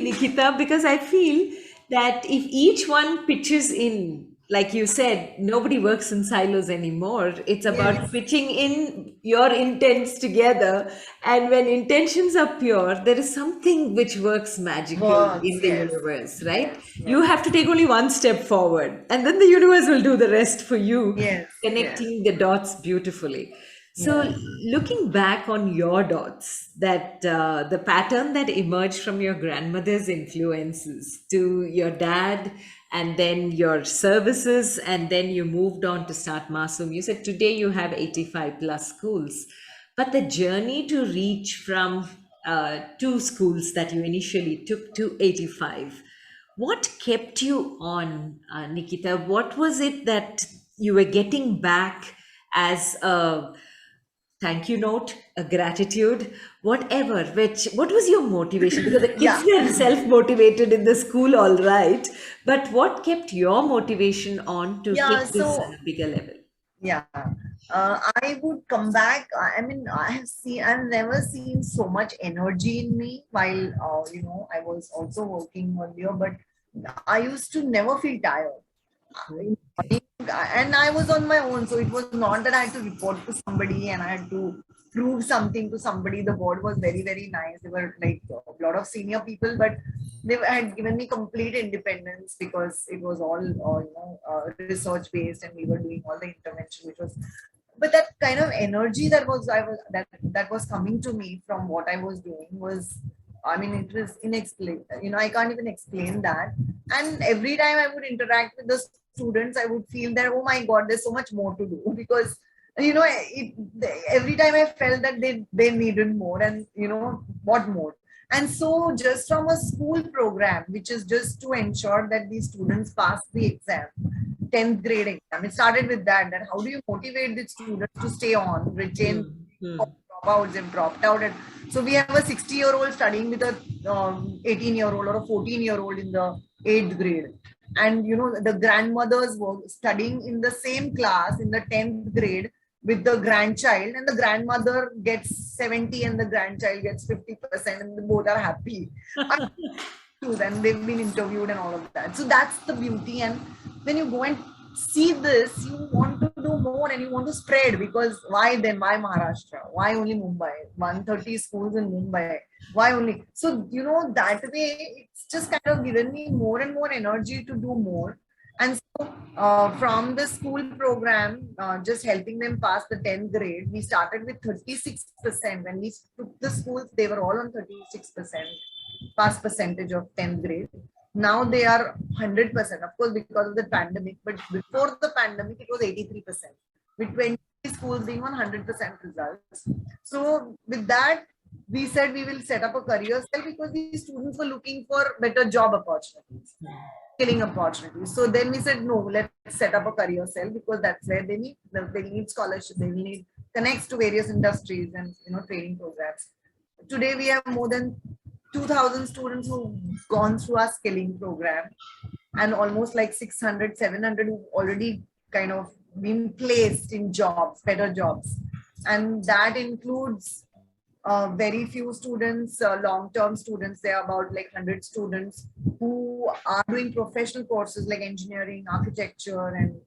Nikita, because I feel that if each one pitches in, like you said, nobody works in silos anymore. It's about Yes, pitching in your intents together. And when intentions are pure, there is something which works magically works. in the Yes, universe, right? yes, You yes, have to take only one step forward, and then the universe will do the rest for you, yes, yes, connecting the dots beautifully. So, yes. looking back on your dots, that the pattern that emerged from your grandmother's influences to your dad, and then your services, and then you moved on to start Masoom. You said today you have 85 plus schools, but the journey to reach from two schools that you initially took to 85, what kept you on, Nikita? What was it that you were getting back as a thank you note, a gratitude, whatever? What was your motivation? Because the kids Yeah, were self-motivated in the school, all right. But what kept your motivation on to yeah. take this So bigger level? yeah, I would come back. I mean, I've never seen so much energy in me while, I was also working earlier, but I used to never feel tired. In morning, and I was on my own, so it was not that I had to report to somebody and I had to prove something to somebody. The board was very, very nice. They were like a lot of senior people, but they had given me complete independence because it was all research based, and we were doing all the intervention, which was. But that kind of energy that was coming to me from what I was doing was, I mean, it was inexplainable. I can't even explain that. And every time I would interact with the students, I would feel that, oh my God, there's so much more to do because every time I felt that they needed more, and what more. And so, just from a school program, which is just to ensure that these students pass the exam, 10th grade exam, it started with that. That how do you motivate the students to stay on, retain Hmm. Hmm. dropouts and dropped out. And so we have a 60-year-old studying with a 18-year-old or a 14-year-old in the 8th grade. And the grandmothers were studying in the same class in the 10th grade with the grandchild, and the grandmother gets 70 and the grandchild gets 50%, and both are happy. And they've been interviewed and all of that. So that's the beauty. And when you go and see this, you want to do more and you want to spread, because why then? Why Maharashtra? Why only Mumbai? 130 schools in Mumbai. Why only? So, that way it's just kind of given me more and more energy to do more. And so, from the school program, just helping them pass the 10th grade, we started with 36%. When we took the schools, they were all on 36% pass percentage of 10th grade. Now they are 100%, of course, because of the pandemic. But before the pandemic, it was 83%, with 20 schools being on 100% results. So, with that, we said we will set up a career cell because these students were looking for better job opportunities, skilling opportunities. So then we said, no, let's set up a career cell because that's where they need scholarship, they need connects to various industries and training programs. Today we have more than 2,000 students who've gone through our skilling program, and almost like 600, 700 who've already kind of been placed in jobs, better jobs. And that includes very few students, long-term students. There are about like 100 students who are doing professional courses like engineering, architecture, and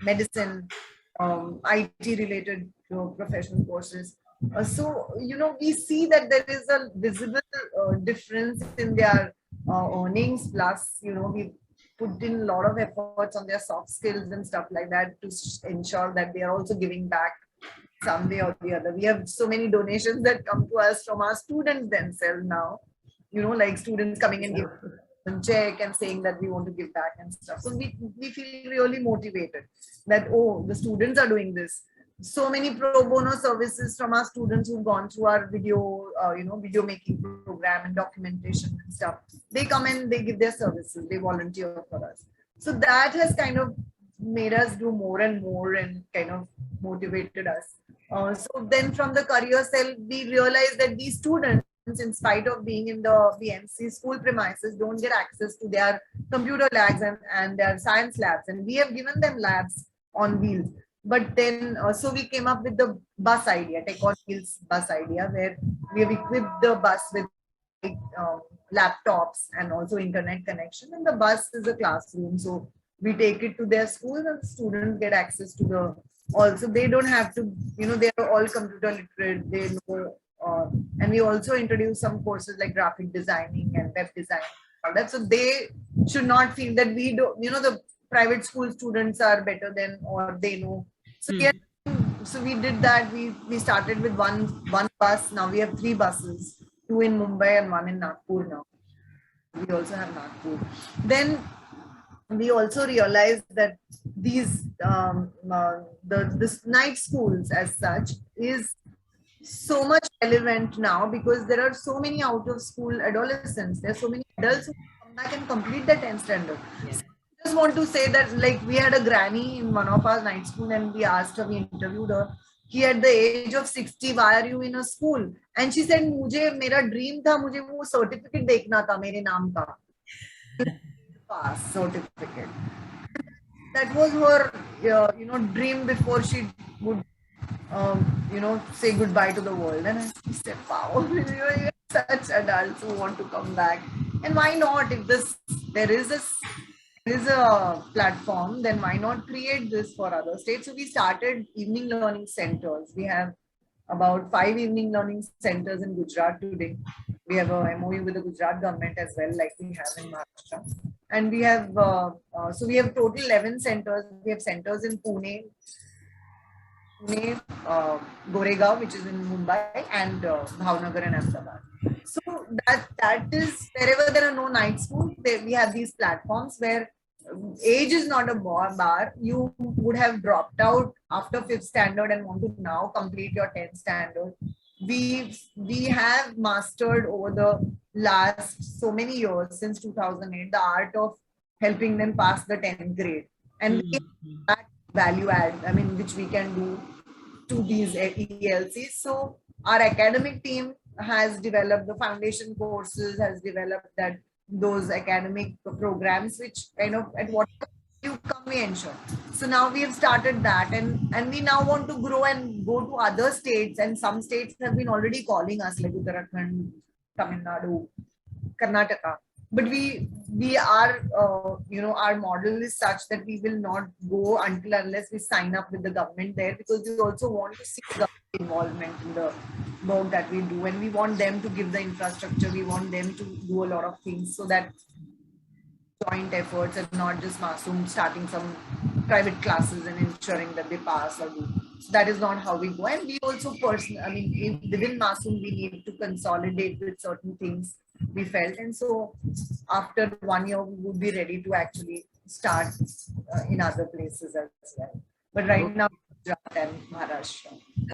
medicine, IT related professional courses. So we see that there is a visible difference in their earnings. Plus, we put in a lot of efforts on their soft skills and stuff like that to ensure that they are also giving back some way or the other. We have so many donations that come to us from our students themselves now, like students coming and giving a check and saying that we want to give back and stuff. So we feel really motivated that, oh, the students are doing this. So many pro bono services from our students who've gone through our video making program and documentation and stuff. They come and they give their services, they volunteer for us. So that has kind of made us do more and more and kind of motivated us. So then from the career cell, we realized that these students, in spite of being in the BMC school premises, don't get access to their computer labs and their science labs. And we have given them labs on wheels. But then, so we came up with the bus idea, Tech on Wheels bus idea, where we have equipped the bus with laptops and also internet connection, and the bus is a classroom. So we take it to their schools and the students get access to the, also they don't have to, they are all computer literate, they know, and we also introduce some courses like graphic designing and web design, all that. So they should not feel that we don't, the private school students are better than, or they know. So yeah, so we did that. We started with one bus. Now we have 3 buses, 2 in Mumbai and 1 in Nagpur now. We also have Nagpur. Then we also realized that these this night schools as such is so much relevant now, because there are so many out of school adolescents. There's so many adults who come back and complete the 10th standard. Yeah. So I just want to say that, like, we had a granny in one of our night school and we asked her, we interviewed her, कि at the age of 60 why are you in a school, and she said मुझे मेरा dream था, मुझे वो certificate देखना था मेरे नाम का, pass certificate. That was her dream before she would say goodbye to the world. And I said, wow, you're such adults who want to come back. And why not? If there is a platform, then why not create this for other states? So we started evening learning centers. We have about 5 evening learning centers in Gujarat today. We have a MOU with the Gujarat government as well, like we have in Maharashtra. And we have, so we have total 11 centers. We have centers in Pune, Goregaon, which is in Mumbai, and Bhavnagar and Ahmednagar. So that is, wherever there are no night schools, we have these platforms where age is not a bar. You would have dropped out after 5th standard and want to now complete your 10th standard. We have mastered over the last so many years, since 2008, the art of helping them pass the 10th grade. And that value add, which we can do to these ELCs. So our academic team has developed the foundation courses, has developed those academic programs, which kind of at what you come we ensure. So now we have started that, and we now want to grow and go to other states, and some states have been already calling us, like Uttarakhand, Tamil Nadu, Karnataka. But we are, our model is such that we will not go unless we sign up with the government there, because we also want to see the involvement in the work that we do, and we want them to give the infrastructure. We want them to do a lot of things, so that joint efforts and not just Masoom starting some private classes and ensuring that they pass or do. So that is not how we go. And we also within Masoom, we need to consolidate with certain things we felt. And so after 1 year, we would be ready to actually start in other places as well. But right now, Gujarat and Maharashtra.